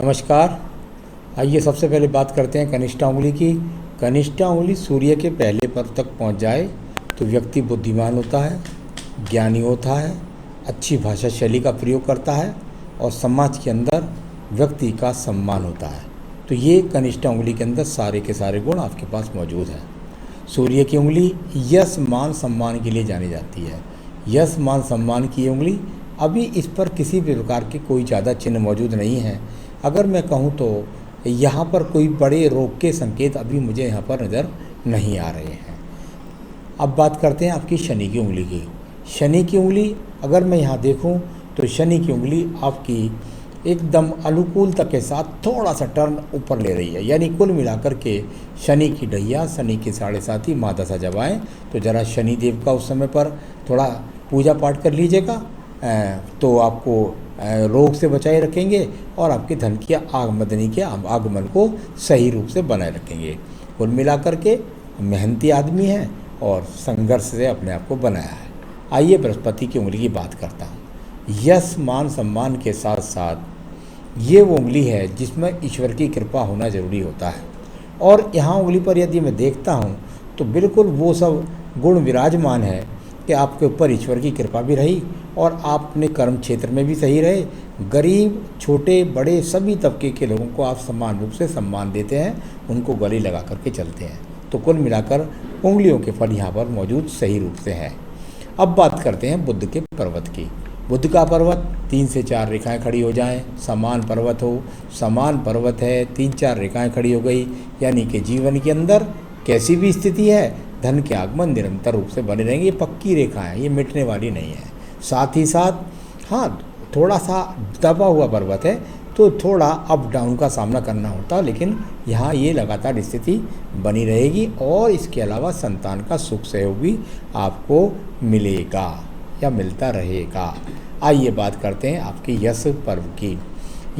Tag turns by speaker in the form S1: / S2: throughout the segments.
S1: नमस्कार। आइए सबसे पहले बात करते हैं कनिष्ठा उंगली की। कनिष्ठा उंगली सूर्य के पहले पर्व तक पहुंच जाए तो व्यक्ति बुद्धिमान होता है, ज्ञानी होता है, अच्छी भाषा शैली का प्रयोग करता है और समाज के अंदर व्यक्ति का सम्मान होता है। तो ये कनिष्ठा उंगली के अंदर सारे के सारे गुण आपके पास मौजूद हैं। सूर्य की उंगली यश मान सम्मान के लिए जानी जाती है। यश मान सम्मान की उंगली, अभी इस पर किसी भी प्रकार के कोई ज़्यादा चिन्ह मौजूद नहीं है। अगर मैं कहूँ तो यहाँ पर कोई बड़े रोग के संकेत अभी मुझे यहाँ पर नज़र नहीं आ रहे हैं। अब बात करते हैं आपकी शनि की उंगली की। शनि की उंगली अगर मैं यहाँ देखूँ तो शनि की उंगली आपकी एकदम अनुकूलता के साथ थोड़ा सा टर्न ऊपर ले रही है, यानी कुल मिलाकर के शनि की ढैया, शनि के 7.5 माँ दशा जब आएँ तो ज़रा शनि देव का उस समय पर थोड़ा पूजा पाठ कर लीजिएगा, तो आपको रोग से बचाए रखेंगे और आपके धन की आमदनी के आगमन को सही रूप से बनाए रखेंगे। कुल मिलाकर के मेहनती आदमी है और संघर्ष से अपने आप को बनाया है। आइए बृहस्पति की उंगली की बात करता हूँ। यश मान सम्मान के साथ साथ ये वो उंगली है जिसमें ईश्वर की कृपा होना जरूरी होता है, और यहाँ उंगली पर यदि मैं देखता हूँ तो बिल्कुल वो सब गुण विराजमान है कि आपके ऊपर ईश्वर की कृपा भी रही और आप अपने कर्म क्षेत्र में भी सही रहे। गरीब, छोटे, बड़े सभी तबके के लोगों को आप समान रूप से सम्मान देते हैं, उनको गले लगा करके चलते हैं। तो कुल मिलाकर उंगलियों के फल यहाँ पर मौजूद सही रूप से हैं। अब बात करते हैं बुध के पर्वत की। बुध का पर्वत 3 से 4 रेखाएं खड़ी हो जाएं, समान पर्वत हो, समान पर्वत है, 3-4 रेखाएं खड़ी हो गई, यानी कि जीवन के अंदर कैसी भी स्थिति है धन के आगमन निरंतर रूप से बने रहेंगे। ये पक्की रेखा है, ये मिटने वाली नहीं है। साथ ही साथ हाँ, थोड़ा सा दबा हुआ पर्वत है तो थोड़ा अप डाउन का सामना करना होता है, लेकिन यहाँ ये लगातार स्थिति बनी रहेगी और इसके अलावा संतान का सुख सहयोग भी आपको मिलेगा या मिलता रहेगा। आइए बात करते हैं आपके यश पर्व की।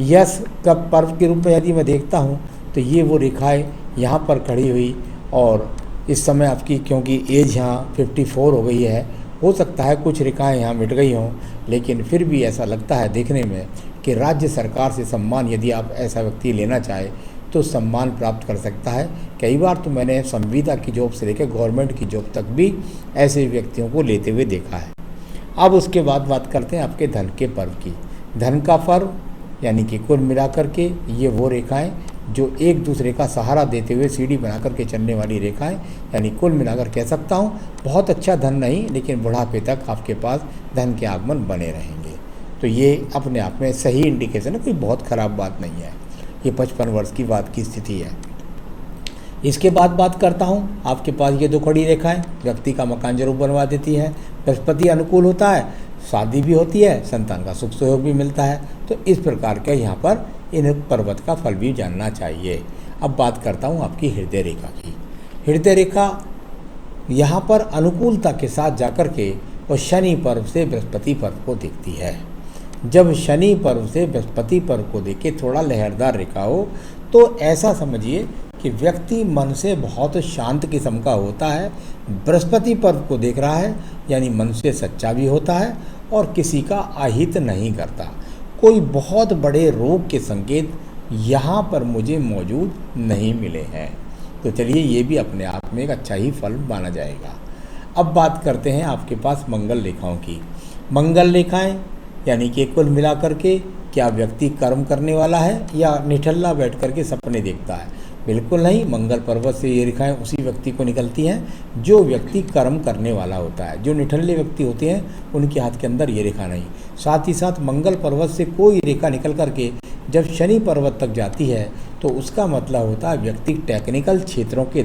S1: यश का पर्व के रूप में यदि मैं देखता हूँ तो ये वो रेखाएं यहाँ पर खड़ी हुई, और इस समय आपकी क्योंकि एज यहाँ 54 हो गई है, हो सकता है कुछ रेखाएं यहाँ मिट गई हों, लेकिन फिर भी ऐसा लगता है देखने में कि राज्य सरकार से सम्मान यदि आप ऐसा व्यक्ति लेना चाहे तो सम्मान प्राप्त कर सकता है। कई बार तो मैंने संविदा की जॉब से लेकर गवर्नमेंट की जॉब तक भी ऐसे व्यक्तियों को लेते हुए देखा है। अब उसके बाद बात करते हैं आपके धन के पर्व की। धन का पर्व यानी कि कुल मिलाकर के ये वो रेखाएं जो एक दूसरे का सहारा देते हुए सीढ़ी बना करके चलने वाली रेखाएं, यानी कुल मिलाकर कह सकता हूँ बहुत अच्छा धन नहीं, लेकिन बुढ़ापे तक आपके पास धन के आगमन बने रहेंगे। तो ये अपने आप में सही इंडिकेशन है, कोई बहुत ख़राब बात नहीं है। ये 55 वर्ष की बात की स्थिति है। इसके बाद बात करता हूँ आपके पास ये 2 खड़ी रेखाएं व्यक्ति का मकान जरूर बनवा देती हैं। बृहस्पति अनुकूल होता है, शादी भी होती है, संतान का सुख सहयोग भी मिलता है। तो इस प्रकार के यहाँ पर इन पर्वत का फल भी जानना चाहिए। अब बात करता हूँ आपकी हृदय रेखा की। हृदय रेखा यहाँ पर अनुकूलता के साथ जाकर के और शनि पर्व से बृहस्पति पर्व को देखती है। जब शनि पर्व से बृहस्पति पर्व को देखे थोड़ा लहरदार रेखा हो तो ऐसा समझिए कि व्यक्ति मन से बहुत शांत किस्म का होता है। बृहस्पति पर्व को देख रहा है यानी मन से सच्चा भी होता है और किसी का अहित नहीं करता। कोई बहुत बड़े रोग के संकेत यहाँ पर मुझे मौजूद नहीं मिले हैं। तो चलिए ये भी अपने आप में एक अच्छा ही फल माना जाएगा। अब बात करते हैं आपके पास मंगल रेखाओं की। मंगल रेखाएं यानी कि कुल मिलाकर के क्या व्यक्ति कर्म करने वाला है या निठल्ला बैठ करके सपने देखता है? बिल्कुल नहीं। मंगल पर्वत से ये रेखाएं उसी व्यक्ति को निकलती हैं जो व्यक्ति कर्म करने वाला होता है। जो निठल्ले व्यक्ति होते हैं उनके हाथ के अंदर ये रेखा नहीं। साथ ही साथ मंगल पर्वत से कोई रेखा निकल करके जब शनि पर्वत तक जाती है तो उसका मतलब होता है व्यक्ति टेक्निकल क्षेत्रों के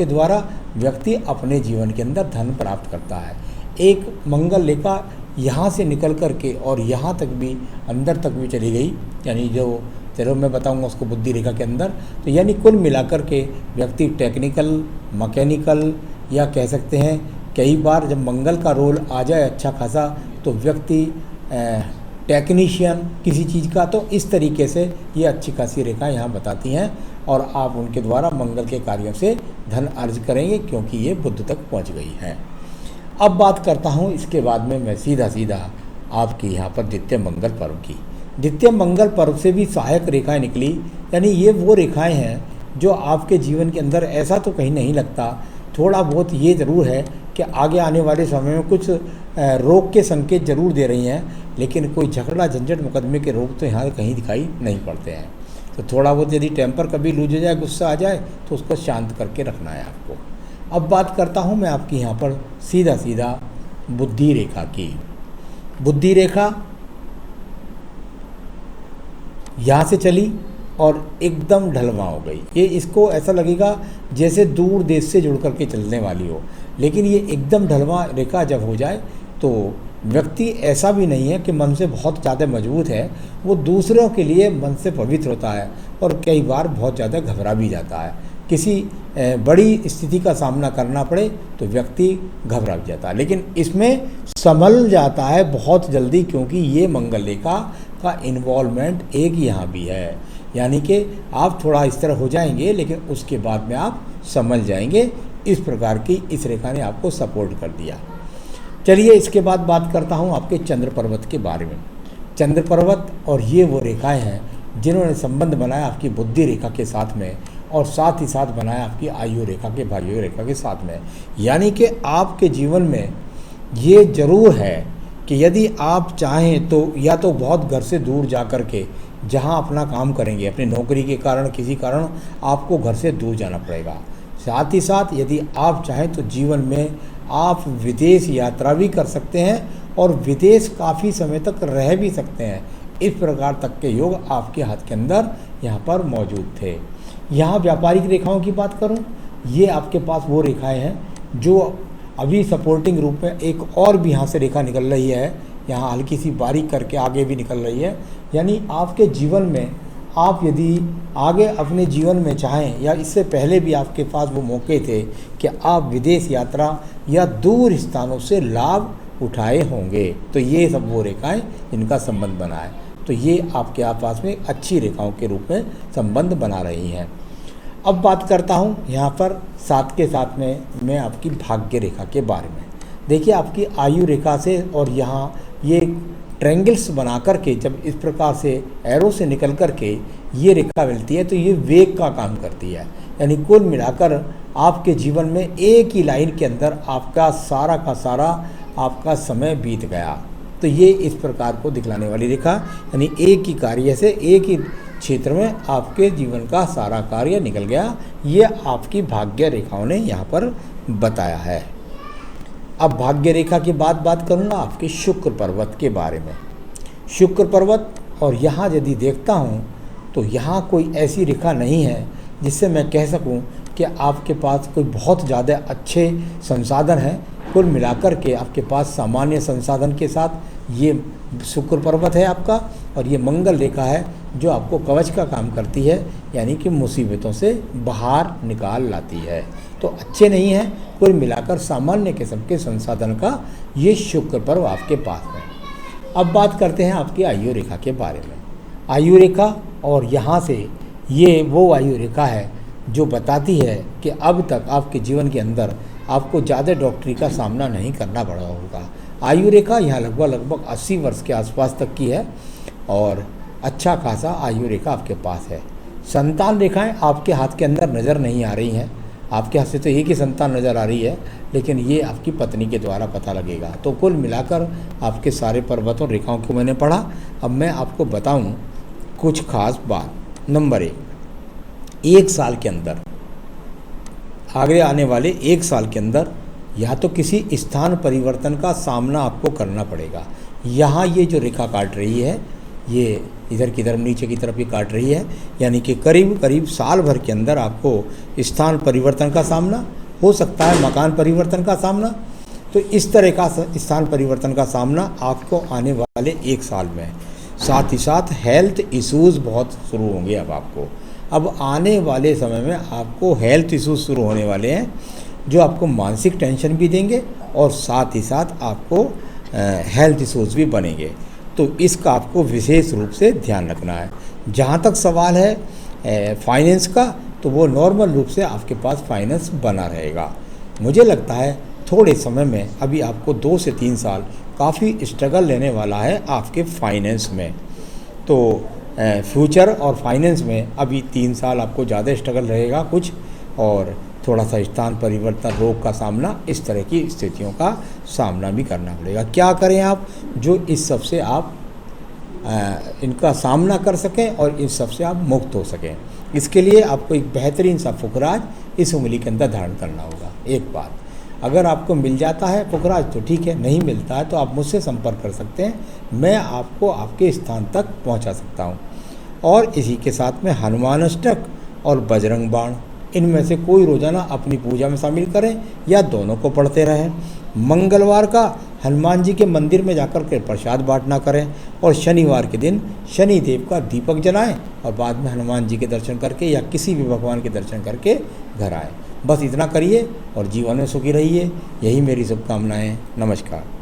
S1: द्वारा व्यक्ति अपने जीवन के अंदर धन प्राप्त करता है। एक मंगल रेखा यहाँ से निकल करके और यहाँ तक भी अंदर तक भी चली गई, यानी जो चलो मैं बताऊंगा उसको बुद्धि रेखा के अंदर। तो यानी कुल मिलाकर के व्यक्ति टेक्निकल, मैकेनिकल या कह सकते हैं कई बार जब मंगल का रोल आ जाए अच्छा खासा तो व्यक्ति टेक्नीशियन किसी चीज़ का, तो इस तरीके से ये अच्छी खासी रेखा यहाँ बताती हैं और आप उनके द्वारा मंगल के कार्यों से धन अर्ज करेंगे क्योंकि ये बुध तक पहुँच गई है। अब बात करता हूँ इसके बाद में मैं सीधा आपकी यहाँ पर द्वितीय मंगल पर्व की। द्वितीय मंगल पर्व से भी सहायक रेखाएं निकली, यानी ये वो रेखाएं हैं जो आपके जीवन के अंदर, ऐसा तो कहीं नहीं लगता, थोड़ा बहुत ये ज़रूर है कि आगे आने वाले समय में कुछ रोग के संकेत जरूर दे रही हैं, लेकिन कोई झगड़ा झंझट मुकदमे के रोग तो यहाँ कहीं दिखाई नहीं पड़ते हैं। तो थोड़ा बहुत यदि टेम्पर कभी लूज हो जाए, गुस्सा आ जाए, तो उसको शांत करके रखना है आपको। अब बात करता हूँ मैं आपकी यहाँ पर सीधा सीधा बुद्धि रेखा की। बुद्धि रेखा यहाँ से चली और एकदम ढलवा हो गई। ये इसको ऐसा लगेगा जैसे दूर देश से जुड़ करके चलने वाली हो, लेकिन ये एकदम ढलवा रेखा जब हो जाए तो व्यक्ति ऐसा भी नहीं है कि मन से बहुत ज़्यादा मजबूत है, वो दूसरों के लिए मन से पवित्र होता है और कई बार बहुत ज़्यादा घबरा भी जाता है। किसी बड़ी स्थिति का सामना करना पड़े तो व्यक्ति घबरा भी जाता है, लेकिन इसमें संभल जाता है बहुत जल्दी, क्योंकि ये मंगल रेखा का इन्वॉल्वमेंट एक यहाँ भी है। यानी कि आप थोड़ा इस तरह हो जाएंगे, लेकिन उसके बाद में आप संभल जाएंगे। इस प्रकार की इस रेखा ने आपको सपोर्ट कर दिया। चलिए इसके बाद बात करता हूँ आपके चंद्र पर्वत के बारे में। चंद्र पर्वत और ये वो रेखाएं हैं जिन्होंने संबंध बनाया आपकी बुद्धि रेखा के साथ में, और साथ ही साथ बनाया आपकी आयु रेखा के, भाग्य रेखा के साथ में। यानी कि आपके जीवन में ये जरूर है कि यदि आप चाहें तो या तो बहुत घर से दूर जा कर के जहाँ अपना काम करेंगे, अपनी नौकरी के कारण किसी कारण आपको घर से दूर जाना पड़ेगा। साथ ही साथ यदि आप चाहें तो जीवन में आप विदेश यात्रा भी कर सकते हैं और विदेश काफ़ी समय तक रह भी सकते हैं। इस प्रकार तक के योग आपके हाथ के अंदर यहाँ पर मौजूद थे। यहाँ व्यापारिक रेखाओं की बात करूँ, ये आपके पास वो रेखाएं हैं जो अभी सपोर्टिंग रूप में एक और भी यहाँ से रेखा निकल रही है, यहाँ हल्की सी बारीक करके आगे भी निकल रही है। यानी आपके जीवन में आप यदि आगे अपने जीवन में चाहें, या इससे पहले भी आपके पास वो मौके थे कि आप विदेश यात्रा या दूर स्थानों से लाभ उठाए होंगे, तो ये सब वो रेखाएं जिनका संबंध बना है, तो ये आपके पास में अच्छी रेखाओं के रूप में संबंध बना रही हैं। अब बात करता हूँ यहाँ पर साथ के साथ में मैं आपकी भाग्य रेखा के बारे में। देखिए आपकी आयु रेखा से और यहाँ ये ट्रायंगल्स बना करके जब इस प्रकार से एरो से निकल करके ये रेखा मिलती है तो ये वेग का काम करती है। यानी कुल मिलाकर आपके जीवन में एक ही लाइन के अंदर आपका सारा का सारा आपका समय बीत गया, तो ये इस प्रकार को दिखलाने वाली रेखा, यानी एक ही कार्य से एक ही क्षेत्र में आपके जीवन का सारा कार्य निकल गया, ये आपकी भाग्य रेखाओं ने यहाँ पर बताया है। अब भाग्य रेखा की बात करूँगा आपके शुक्र पर्वत के बारे में। शुक्र पर्वत, और यहाँ यदि देखता हूँ तो यहाँ कोई ऐसी रेखा नहीं है जिससे मैं कह सकूँ कि आपके पास कोई बहुत ज़्यादा अच्छे संसाधन हैं। कुल मिलाकर के आपके पास सामान्य संसाधन के साथ ये शुक्र पर्वत है आपका, और ये मंगल रेखा है जो आपको कवच का काम करती है, यानी कि मुसीबतों से बाहर निकाल लाती है। तो अच्छे नहीं हैं, कुल मिलाकर सामान्य किस्म के संसाधन का ये शुक्र पर्व आपके पास है। अब बात करते हैं आपकी आयु रेखा के बारे में। आयु रेखा, और यहाँ से ये वो आयु रेखा है जो बताती है कि अब तक आपके जीवन के अंदर आपको ज़्यादा डॉक्टरी का सामना नहीं करना पड़ा होगा। आयु रेखा यहाँ लगभग 80 वर्ष के आसपास तक की है, और अच्छा खासा आयु रेखा आपके पास है। संतान रेखाएं आपके हाथ के अंदर नज़र नहीं आ रही हैं, आपके हाथ से तो एक ही संतान नज़र आ रही है, लेकिन ये आपकी पत्नी के द्वारा पता लगेगा। तो कुल मिलाकर आपके सारे पर्वतों रेखाओं को मैंने पढ़ा। अब मैं आपको बताऊं कुछ खास बात। नंबर 1 साल के अंदर, आगे आने वाले 1 साल के अंदर या तो किसी स्थान परिवर्तन का सामना आपको करना पड़ेगा। यहाँ ये जो रेखा काट रही है, ये इधर की तरफ नीचे की तरफ ये काट रही है, यानी कि करीब साल भर के अंदर आपको स्थान परिवर्तन का सामना हो सकता है, मकान परिवर्तन का सामना। तो इस तरह का स्थान परिवर्तन का सामना आपको आने वाले 1 साल में। साथ ही साथ हेल्थ इश्यूज़ बहुत शुरू होंगे अब आने वाले समय में आपको हेल्थ इश्यूज़ शुरू होने वाले हैं, जो आपको मानसिक टेंशन भी देंगे और साथ ही साथ आपको हेल्थ इश्यूज़ भी बनेंगे। तो इसका आपको विशेष रूप से ध्यान रखना है। जहाँ तक सवाल है फाइनेंस का, तो वो नॉर्मल रूप से आपके पास फाइनेंस बना रहेगा। मुझे लगता है थोड़े समय में, अभी आपको 2 से 3 साल काफ़ी स्ट्रगल लेने वाला है आपके फाइनेंस में। तो फ्यूचर और फाइनेंस में अभी 3 साल आपको ज़्यादा स्ट्रगल रहेगा कुछ, और थोड़ा सा स्थान परिवर्तन, रोग का सामना, इस तरह की स्थितियों का सामना भी करना पड़ेगा। क्या करें आप जो इस सब से आप इनका सामना कर सकें और इस सब से आप मुक्त हो सकें? इसके लिए आपको एक बेहतरीन सा फुकराज इस उंगली के अंदर धारण करना होगा। एक बात, अगर आपको मिल जाता है फुकराज तो ठीक है, नहीं मिलता है तो आप मुझसे संपर्क कर सकते हैं, मैं आपको आपके स्थान तक पहुंचा सकता हूं। और इसी के साथ में हनुमान अष्टक और बजरंग बाण, इनमें से कोई रोज़ाना अपनी पूजा में शामिल करें या दोनों को पढ़ते रहें। मंगलवार का हनुमान जी के मंदिर में जाकर के प्रसाद बांटना करें, और शनिवार के दिन शनि देव का दीपक जलाएं और बाद में हनुमान जी के दर्शन करके या किसी भी भगवान के दर्शन करके घर आएँ। बस इतना करिए और जीवन में सुखी रहिए। यही मेरी शुभकामनाएं। नमस्कार।